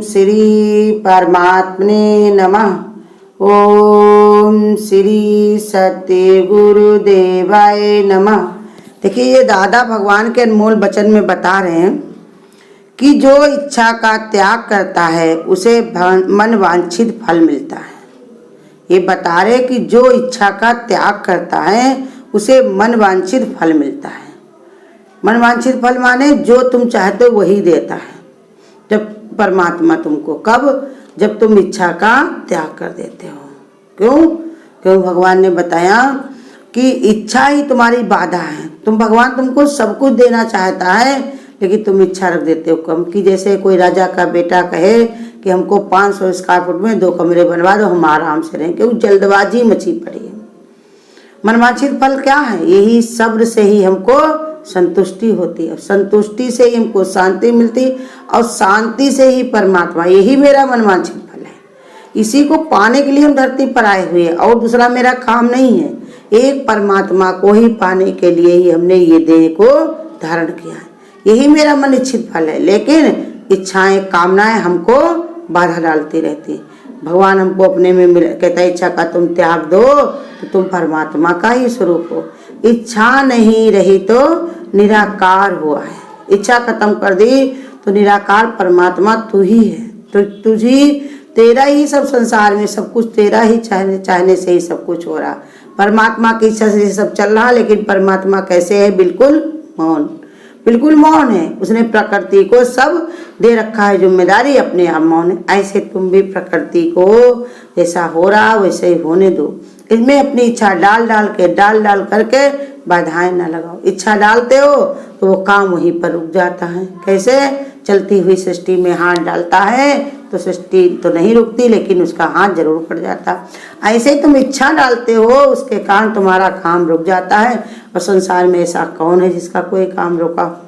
श्री परमात्मने नमः। ओम श्री सत्य गुरुदेवाय नमः। देखिए, ये दादा भगवान के अनमोल वचन में बता रहे हैं कि जो इच्छा का त्याग करता है उसे मन वांछित फल मिलता है। ये बता रहे कि जो इच्छा का त्याग करता है उसे मन वांछित फल मिलता है। मन वांछित फल माने जो तुम चाहते हो वही देता है जब परमात्मा तुमको। कब? जब तुम इच्छा का त्याग कर देते हो। क्यों भगवान ने बताया कि इच्छा ही तुम्हारी बाधा है। भगवान तुमको सब कुछ देना चाहता है लेकिन तुम इच्छा रख देते हो कम की। जैसे कोई राजा का बेटा कहे कि हमको 500 स्क्वायर फुट में 2 कमरे बनवा दो, हम आराम से रहें, क्यों? जल्दबाजी मची पड़ी है। मनवांछित फल क्या है? यही सब्र से ही हमको संतुष्टि होती है, संतुष्टि से ही हमको शांति मिलती, और शांति से ही परमात्मा। यही मेरा मनवांछित फल है। इसी को पाने के लिए हम धरती पर आए हुए हैं और दूसरा मेरा काम नहीं है। एक परमात्मा को ही पाने के लिए ही हमने ये देह को धारण किया है। यही मेरा मन इच्छित फल है। लेकिन इच्छाएं, कामनाएं हमको बाधा डालती रहती। भगवान हमको अपने में कहता है इच्छा का तुम त्याग दो तो तुम परमात्मा का ही स्वरूप हो। इच्छा नहीं रही तो निराकार हुआ है। इच्छा खत्म कर दी तो निराकार परमात्मा तू ही है। तो तुझी, तेरा ही सब संसार में सब कुछ तेरा ही चाहने से ही सब कुछ हो रहा। परमात्मा की इच्छा से सब चल रहा, लेकिन परमात्मा कैसे है? बिल्कुल मौन, बिल्कुल मौन है। उसने प्रकृति को सब दे रखा है जिम्मेदारी, अपने आप मौन है। ऐसे तुम भी प्रकृति को जैसा हो रहा वैसे ही होने दो। इसमें अपनी इच्छा डाल डाल करके बाधाएं ना लगाओ। इच्छा डालते हो तो वो काम वहीं पर रुक जाता है। कैसे? चलती हुई सृष्टि में हाथ डालता है तो सृष्टि तो नहीं रुकती, लेकिन उसका हाथ जरूर पड़ जाता। ऐसे ही तुम इच्छा डालते हो, उसके कारण तुम्हारा काम रुक जाता है। और संसार में ऐसा कौन है जिसका कोई काम रुका?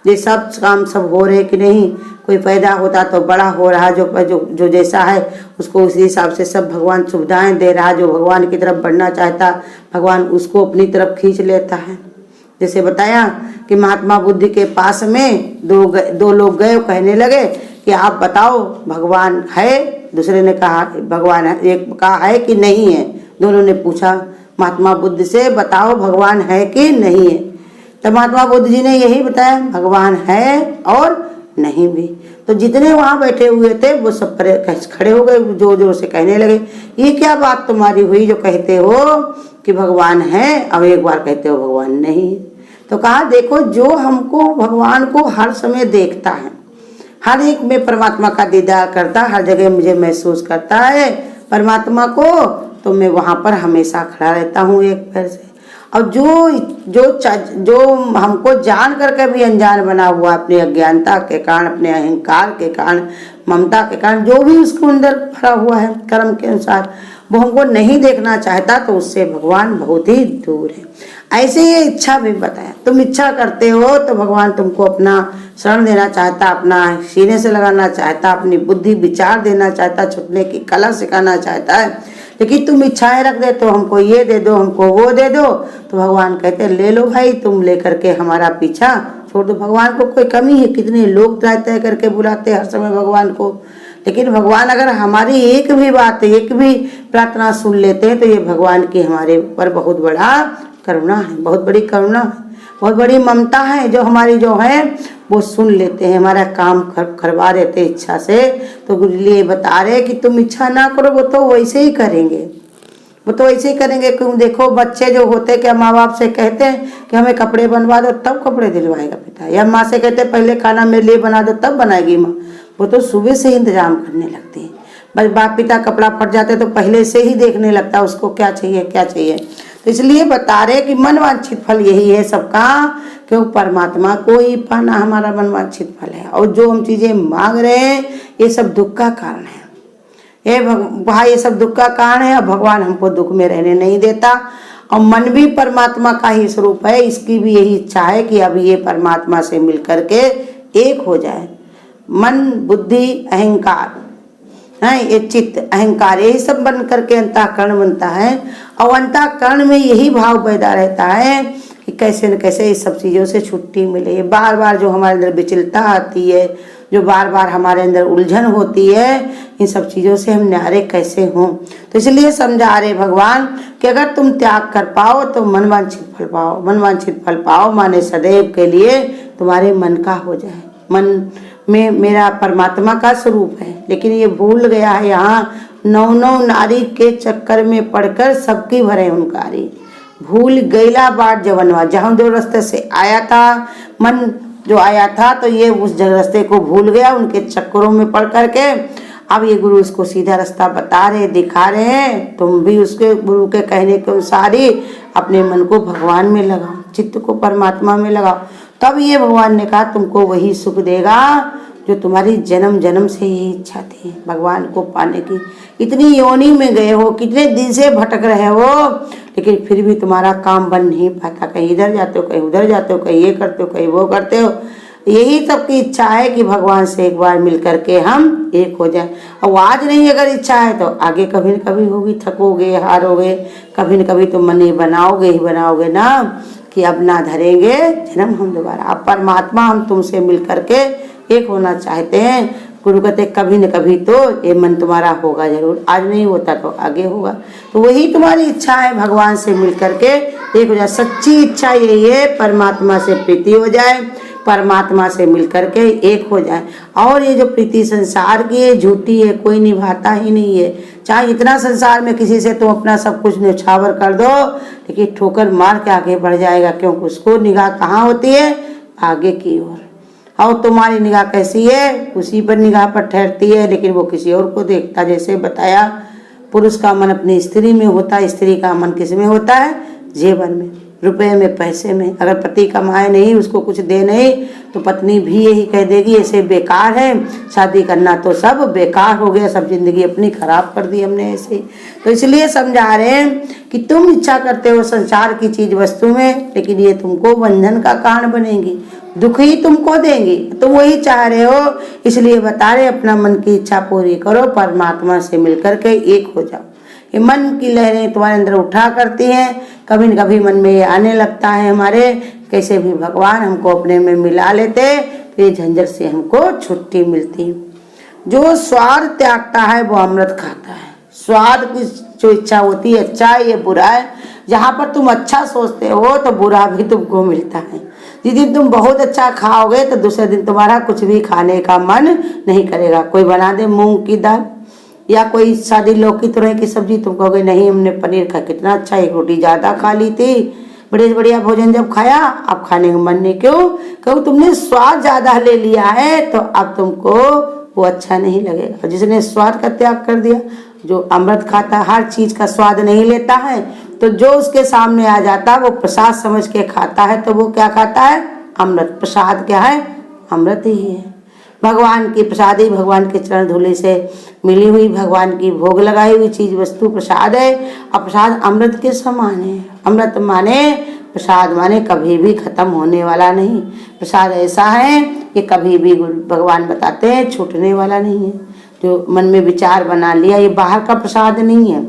ये सब काम सब हो रहे कि नहीं? कोई पैदा होता तो बड़ा हो रहा, जो जैसा है उसको उसी हिसाब से सब भगवान सुविधाएं दे रहा। जो भगवान की तरफ बढ़ना चाहता, भगवान उसको अपनी तरफ खींच लेता है। जैसे बताया कि महात्मा बुद्ध के पास में दो लोग गए, कहने लगे कि आप बताओ भगवान है? दूसरे ने कहा भगवान है। एक कहा है कि नहीं है। दोनों ने पूछा महात्मा बुद्ध से, बताओ भगवान है कि नहीं है? तो महात्मा बुद्ध जी ने यही बताया, भगवान है और नहीं भी। तो जितने वहां बैठे हुए थे वो सब खड़े हो गए, जोर जोर से कहने लगे, ये क्या बात तुम्हारी हुई जो कहते हो कि भगवान है और एक बार कहते हो भगवान नहीं? तो कहा देखो, जो हमको भगवान को हर समय देखता है, हर एक में परमात्मा का दीदार करता, हर जगह मुझे महसूस करता है परमात्मा को, तो मैं वहां पर हमेशा खड़ा रहता हूँ एक पैर से। और जो हमको जान करके भी अनजान बना हुआ, अपनी अज्ञानता के कारण, अपने अहंकार के कारण, ममता के कारण, जो भी उसके अंदर भरा हुआ है कर्म के अनुसार, वो हमको नहीं देखना चाहता, तो उससे भगवान बहुत ही दूर है। ऐसे ये इच्छा भी बताया, तुम इच्छा करते हो तो भगवान तुमको अपना शरण देना चाहता, अपना सीने से लगाना चाहता, अपनी बुद्धि विचार देना चाहता, छुटने की कला सिखाना चाहता है। लेकिन तुम इच्छाएं रख दे, तो हमको ये दे दो, हमको वो दे दो, तो भगवान कहते ले लो भाई, तुम लेकर के हमारा पीछा छोड़ दो। भगवान को कोई कमी है? कितने लोग तय करके बुलाते हर समय भगवान को, लेकिन भगवान अगर हमारी एक भी बात, एक भी प्रार्थना सुन लेते हैं तो ये भगवान की हमारे ऊपर बहुत बड़ा करुणा है, बहुत बड़ी करुणा है, बहुत बड़ी ममता है, जो हमारी जो है वो सुन लेते हैं, हमारा काम करवा देते इच्छा से। तो इसलिए बता रहे कि तुम इच्छा ना करो, वो तो वैसे ही करेंगे, वो तो वैसे ही करेंगे। क्यों? देखो बच्चे जो होते क्या माँ बाप से कहते हैं कि हमें कपड़े बनवा दो, तब कपड़े दिलवाएगा पिता, या माँ से कहते पहले खाना मेरे लिए बना दो, तब बनाएगी माँ। वो तो सुबह से ही इंतजाम करने लगती है। बस बाप पिता कपड़ा फट जाते तो पहले से ही देखने लगता उसको क्या चाहिए क्या चाहिए। तो इसलिए बता रहे कि मनवांछित फल यही है सबका, क्यों? परमात्मा को ही पाना हमारा मनवांछित फल है। और जो हम चीजें मांग रहे हैं ये सब दुख का कारण है। ये सब दुख का कारण है। और भगवान हमको दुख में रहने नहीं देता। और मन भी परमात्मा का ही स्वरूप है। इसकी भी यही इच्छा है कि अब ये परमात्मा से मिल करके एक हो जाए। मन, बुद्धि, अहंकार है, ये चित्त, अहंकार, यही सब बन करके अंतःकरण बनता है। और अंतःकरण में यही भाव पैदा रहता है कि कैसे न कैसे इस सब चीज़ों से छुट्टी मिले। बार बार जो हमारे अंदर विचलता आती है, जो बार बार हमारे अंदर उलझन होती है, इन सब चीज़ों से हम न्यारे कैसे हों। तो इसलिए समझा रहे भगवान कि अगर तुम त्याग कर पाओ तो मनवांछित फल पाओ। मनवांछित फल पाओ माने सदैव के लिए तुम्हारे मन का हो जाए। मन में मेरा परमात्मा का स्वरूप है, लेकिन ये भूल गया है यहाँ 9 नारी के चक्कर में पड़कर सबकी भरे हुनकारी। भूल गईला बाट जवनवा, जहाँ जो रास्ते से आया था मन जो आया था, तो ये उस रास्ते को भूल गया उनके चक्करों में पड़ करके। अब ये गुरु उसको सीधा रास्ता बता रहे, दिखा रहे हैं। तुम भी उसके गुरु के कहने के अनुसार ही अपने मन को भगवान में लगाओ, चित्त को परमात्मा में लगाओ। तब ये भगवान ने कहा तुमको वही सुख देगा जो तुम्हारी जन्म जन्म से यही इच्छा थी, भगवान को पाने की। इतनी योनि में गए हो, कितने दिन से भटक रहे हो, लेकिन फिर भी तुम्हारा काम बन नहीं पाता। कहीं इधर जाते हो, कहीं उधर जाते हो, कहीं ये करते हो, कहीं वो करते हो। यही सबकी इच्छा है कि भगवान से एक बार मिल करके हम एक हो जाए। और आज नहीं अगर इच्छा है तो आगे कभी न कभी होगी। थकोगे, हारोगे, कभी न कभी तो मन ही बनाओगे ना कि अब ना धरेंगे जन्म हम दोबारा। अब परमात्मा हम तुमसे मिल करके एक होना चाहते हैं। गुरु कहते कभी न कभी तो ये मन तुम्हारा होगा जरूर, आज नहीं होता तो आगे होगा। तो वही तुम्हारी इच्छा है, भगवान से मिल करके एक हो जाए। सच्ची इच्छा यही है, परमात्मा से प्रीति हो जाए, परमात्मा से मिल करके एक हो जाए। और ये जो प्रीति संसार की है झूठी है, कोई निभाता ही नहीं है। चाहे इतना संसार में किसी से तुम अपना सब कुछ न्यौछावर कर दो, लेकिन ठोकर मार के आगे बढ़ जाएगा, क्योंकि उसको निगाह कहाँ होती है, आगे की ओर। और तुम्हारी निगाह कैसी है, उसी पर निगाह पर ठहरती है, लेकिन वो किसी और को देखता। जैसे बताया पुरुष का मन अपनी स्त्री में होता है, स्त्री का मन किस में होता है, जेवर में, रुपए में, पैसे में। अगर पति कमाए नहीं, उसको कुछ दे नहीं, तो पत्नी भी यही कह देगी ऐसे बेकार है, शादी करना तो सब बेकार हो गया, सब जिंदगी अपनी खराब कर दी हमने ऐसे। तो इसलिए समझा रहे हैं कि तुम इच्छा करते हो संसार की चीज वस्तु में, लेकिन ये तुमको बंधन का कारण बनेगी, दुख ही तुमको देंगी। तुम वही चाह रहे हो, इसलिए बता रहे अपना मन की इच्छा पूरी करो, परमात्मा से मिलकर के एक हो जाओ। ये मन की लहरें तुम्हारे अंदर उठा करती हैं, कभी न कभी मन में ये आने लगता है हमारे, कैसे भी भगवान हमको अपने में मिला लेते तो ये झंझट से हमको छुट्टी मिलती। जो स्वाद त्यागता है वो अमृत खाता है। स्वाद की जो इच्छा होती है, अच्छा है ये बुरा है, जहाँ पर तुम अच्छा सोचते हो तो बुरा भी तुमको मिलता है। जिस दिन तुम बहुत अच्छा खाओगे तो दूसरे दिन तुम्हारा कुछ भी खाने का मन नहीं करेगा। कोई बना दे मूंग की दाल या कोई सादी लौकी तुरई की सब्जी, तुम कहोगे नहीं हमने पनीर का कितना अच्छा, एक रोटी ज़्यादा खा ली थी, बड़े बढ़िया भोजन जब खाया अब खाने का मन नहीं। क्यों? क्योंकि तुमने स्वाद ज़्यादा ले लिया है, तो अब तुमको वो अच्छा नहीं लगेगा। जिसने स्वाद का त्याग कर दिया, जो अमृत खाता है, हर चीज़ का स्वाद नहीं लेता है, तो जो उसके सामने आ जाता है वो प्रसाद समझ के खाता है, तो वो क्या खाता है, अमृत। प्रसाद क्या है, अमृत ही है। भगवान की प्रसादी, भगवान के चरण धूलि से मिली हुई, भगवान की भोग लगाई हुई चीज वस्तु प्रसाद है। और प्रसाद अमृत के समान है। अमृत माने, प्रसाद माने कभी भी खत्म होने वाला नहीं। प्रसाद ऐसा है कि कभी भी भगवान बताते हैं छूटने वाला नहीं है। जो मन में विचार बना लिया, ये बाहर का प्रसाद नहीं है।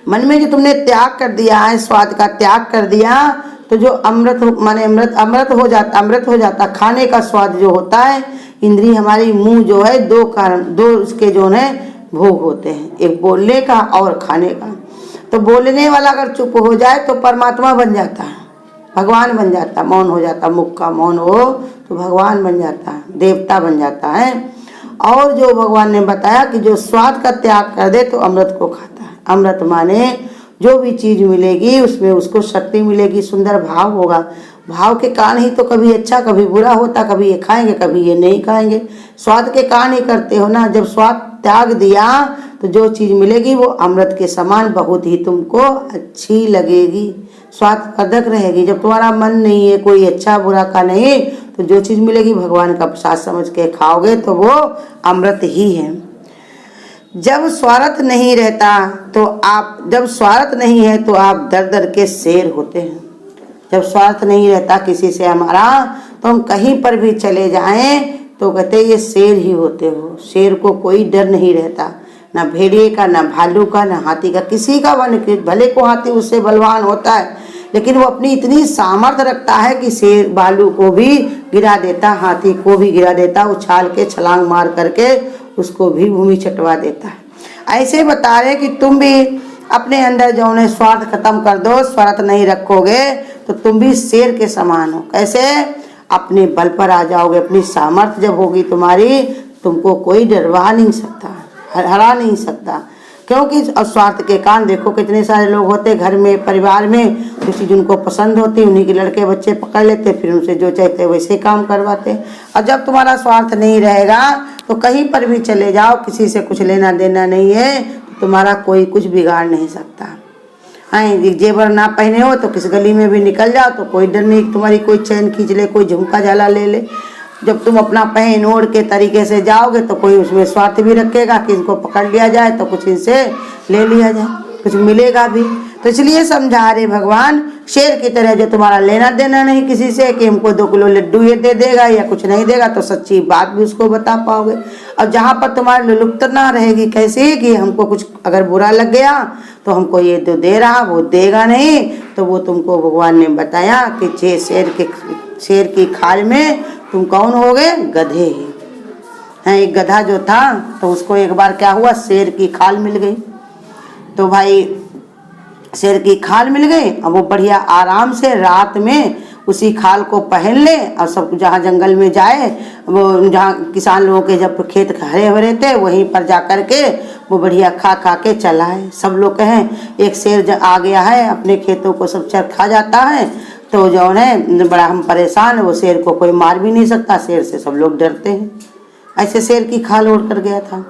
मन में जो तुमने त्याग कर दिया है, स्वाद का त्याग कर दिया, तो जो अमृत माने अमृत हो जाता। खाने का स्वाद जो होता है, इंद्री हमारी मुंह जो है, दो उसके जो है भोग होते हैं, एक बोलने का और खाने का। तो बोलने वाला अगर चुप हो जाए तो परमात्मा बन जाता है, भगवान बन जाता, मौन हो जाता, मुख का मौन हो तो भगवान बन जाता है, देवता बन जाता है। और जो भगवान ने बताया कि जो स्वाद का त्याग कर दे तो अमृत को खाता है। अमृत माने जो भी चीज मिलेगी उसमें उसको शक्ति मिलेगी, सुंदर भाव होगा। भाव के कारण ही तो कभी अच्छा कभी बुरा होता, कभी ये खाएंगे कभी ये नहीं खाएंगे, स्वाद के कारण ही करते हो ना। जब स्वाद त्याग दिया तो जो चीज मिलेगी वो अमृत के समान बहुत ही तुमको अच्छी लगेगी, स्वादवर्धक रहेगी। जब तुम्हारा मन नहीं है कोई अच्छा बुरा का नहीं, तो जो चीज मिलेगी भगवान का प्रसाद समझ के खाओगे तो वो अमृत ही है। जब स्वार्थ नहीं रहता तो जब स्वार्थ नहीं है तो आप दर दर के शेर होते हैं। जब स्वार्थ नहीं रहता किसी से हमारा, तो हम कहीं पर भी चले जाएं तो कहते ये शेर ही होते हो। शेर को कोई डर नहीं रहता, ना भेड़िए का, ना भालू का, ना हाथी का, किसी का वन। भले को हाथी उससे बलवान होता है, लेकिन वो अपनी इतनी सामर्थ्य रखता है कि शेर भालू को भी गिरा देता, हाथी को भी गिरा देता, उछाल के छलांग मार करके उसको भी भूमि चटवा देता है। ऐसे बता रहे कि तुम भी अपने अंदर जो है स्वार्थ खत्म कर दो, स्वार्थ नहीं रखोगे तो तुम भी शेर के समान हो। कैसे? अपने बल पर आ जाओगे, अपनी सामर्थ्य जब होगी तुम्हारी, तुमको कोई डरवा नहीं सकता, हरा नहीं सकता। क्योंकि स्वार्थ के कारण देखो कितने सारे लोग होते घर में, परिवार में, जो चीज़ उनको पसंद होती उन्हीं के लड़के बच्चे पकड़ लेते, फिर उनसे जो चाहते वैसे काम करवाते। और जब तुम्हारा स्वार्थ नहीं रहेगा तो कहीं पर भी चले जाओ, किसी से कुछ लेना देना नहीं है, तो तुम्हारा कोई कुछ बिगाड़ नहीं सकता। हाँ, जेवर ना पहने हो तो किस गली में भी निकल जाओ तो कोई डर नहीं, तुम्हारी कोई चैन खींच ले, कोई झुमका झाला ले ले। जब तुम अपना पहन ओढ़ के तरीके से जाओगे तो कोई उसमें स्वार्थ भी रखेगा कि इनको पकड़ लिया जाए तो कुछ इनसे ले लिया जाए, कुछ मिलेगा भी। तो इसलिए समझा रहे भगवान, शेर की तरह जो तुम्हारा लेना देना नहीं किसी से कि हमको 2 किलो लड्डू ये दे देगा या कुछ नहीं देगा, तो सच्ची बात भी उसको बता पाओगे। और जहाँ पर तुम्हारी लुलुकता रहेगी कैसी कि हमको कुछ अगर बुरा लग गया तो हमको ये तो दे रहा वो देगा नहीं, तो वो तुमको भगवान ने बताया कि शेर की खाल में तुम कौन हो गए? गधे हैं। एक गधा जो था तो उसको एक बार क्या हुआ, शेर की खाल मिल गई। तो भाई शेर की खाल मिल गई, अब वो बढ़िया आराम से रात में उसी खाल को पहन ले और सब जहाँ जंगल में जाए, वो जहाँ किसान लोगों के जब खेत हरे भरे थे वहीं पर जा कर के वो बढ़िया खा खा के चलाए। सब लोग कहें एक शेर आ गया है, अपने खेतों को सब चर खा जाता है, तो जो है बड़ा हम परेशान है, वो शेर को कोई मार भी नहीं सकता, शेर से सब लोग डरते हैं। ऐसे शेर की खाल ओढ़ कर गया था।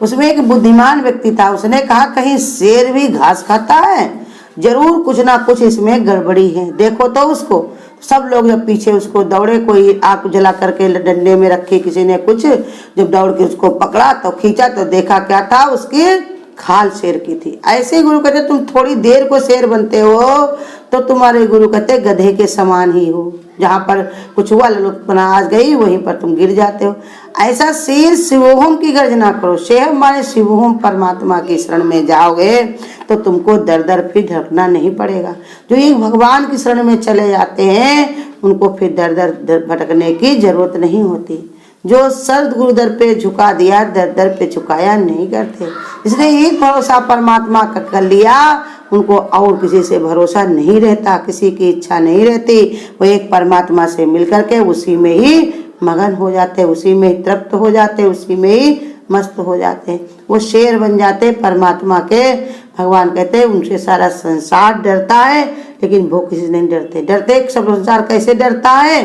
उसमें एक बुद्धिमान व्यक्ति था, उसने कहा कहीं शेर भी घास खाता है, जरूर कुछ ना कुछ इसमें गड़बड़ी है, देखो तो उसको। सब लोग जब पीछे उसको दौड़े, कोई आग जला करके डंडे में रखी किसी ने कुछ, जब दौड़ के उसको पकड़ा तो खींचा तो देखा क्या था, उसकी खाल शेर की थी। ऐसे गुरु कहते तुम थोड़ी देर को शेर बनते हो तो तुम्हारे गुरु कहते गधे के समान ही हो, जहाँ पर कुछ हुआ लुलुकपना आ गई वहीं पर तुम गिर जाते हो। ऐसा शेर शिवोहम की गर्जना करो, शेर माने शिवोहम परमात्मा की शरण में जाओगे तो तुमको दर दर फिर ढकना नहीं पड़ेगा। जो ये भगवान की शरण में चले जाते हैं उनको फिर दर दर भटकने की जरूरत नहीं होती। जो सर गुरु दर पे झुका दिया, दर दर पे झुकाया नहीं करते। इसलिए एक भरोसा परमात्मा का कर लिया, उनको और किसी से भरोसा नहीं रहता, किसी की इच्छा नहीं रहती। वो एक परमात्मा से मिलकर के उसी में ही मगन हो जाते, उसी में ही तृप्त हो जाते, उसी में ही मस्त हो जाते। वो शेर बन जाते परमात्मा के। भगवान कहते हैं उनसे सारा संसार डरता है, लेकिन वो किसी से नहीं डरते। डरते सब संसार कैसे डरता है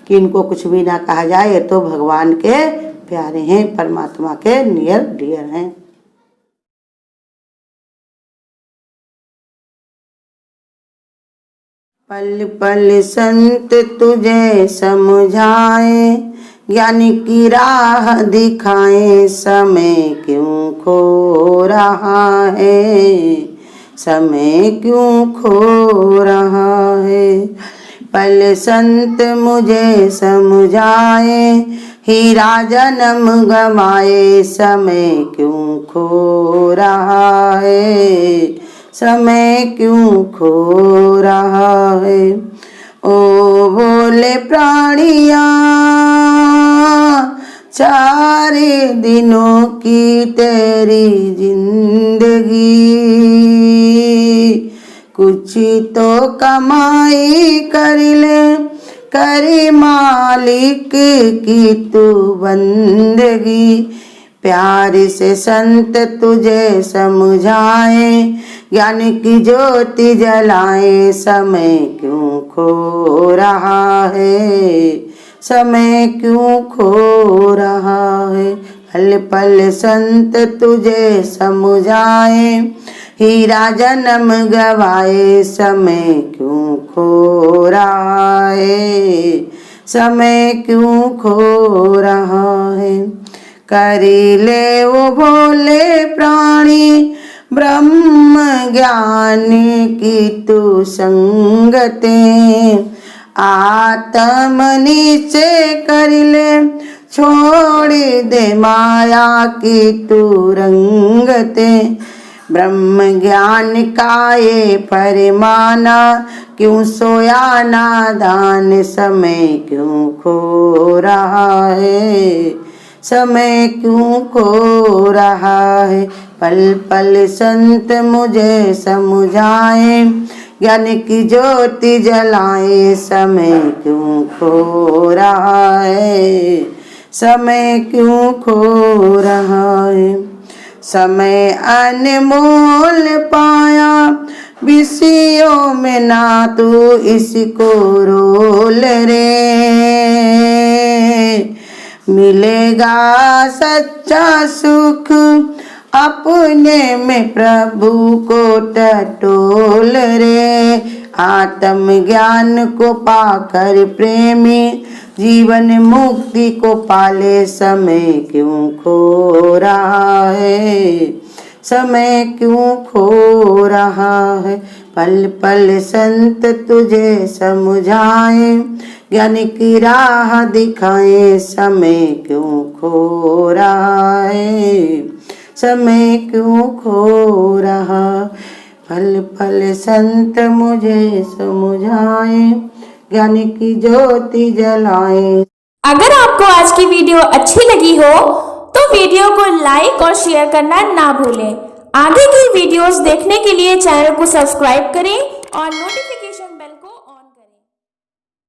कि इनको कुछ भी ना कहा जाए, ये तो भगवान के प्यारे हैं, परमात्मा के नियर डियर हैं। पल पल संत तुझे समझाए, ज्ञान की राह दिखाए, समय क्यों खो रहा है, समय क्यों खो रहा है। पल संत मुझे समझाए, हीरा जन्म गमाए, समय क्यों खो रहा है, समय क्यों खो रहा है। ओ बोले प्राणिया, 4 दिनों की तेरी जिंदगी, कुछ तो कमाई कर ले, करे मालिक की तू बंदगी। प्यार से संत तुझे समझाए, ज्ञान की ज्योति जलाए, समय क्यों खो रहा है, समय क्यों खो रहा है। पल पल संत तुझे समझाए, हीरा जन्म गवाए, समय क्यों खो रहा है, समय क्यों खो रहा है। करी ले वो भोले प्राणी, ब्रह्म ज्ञान की तू संगते, आत्म नीचे कर ले, छोड़ दे माया की तू रंगते। ब्रह्म ज्ञान का ये फरमाना, क्यों सोया नादान, समय क्यों खो रहा है, समय क्यों खो रहा है। पल पल संत मुझे समझाए, ज्ञान की ज्योति जलाए, समय क्यों खो रहा है, समय क्यों खो रहा है। समय अनमोल पाया विषयों में, ना तू इसको रोल रे, मिलेगा सच्चा सुख अपने में, प्रभु को टटोल रे। आत्म ज्ञान को पाकर प्रेमी जीवन मुक्ति को पाले, समय क्यों खो रहा है, समय क्यों खो रहा है। पल पल संत तुझे समझाए, ज्ञान की राह दिखाए, समय क्यों खो रहा है, समय क्यों खो रहा। पल पल संत मुझे समझाए, ज्ञान की ज्योति जलाए। अगर आपको आज की वीडियो अच्छी लगी हो तो वीडियो को लाइक और शेयर करना ना भूलें। आगे की वीडियोस देखने के लिए चैनल को सब्सक्राइब करें और नोटिफिकेशन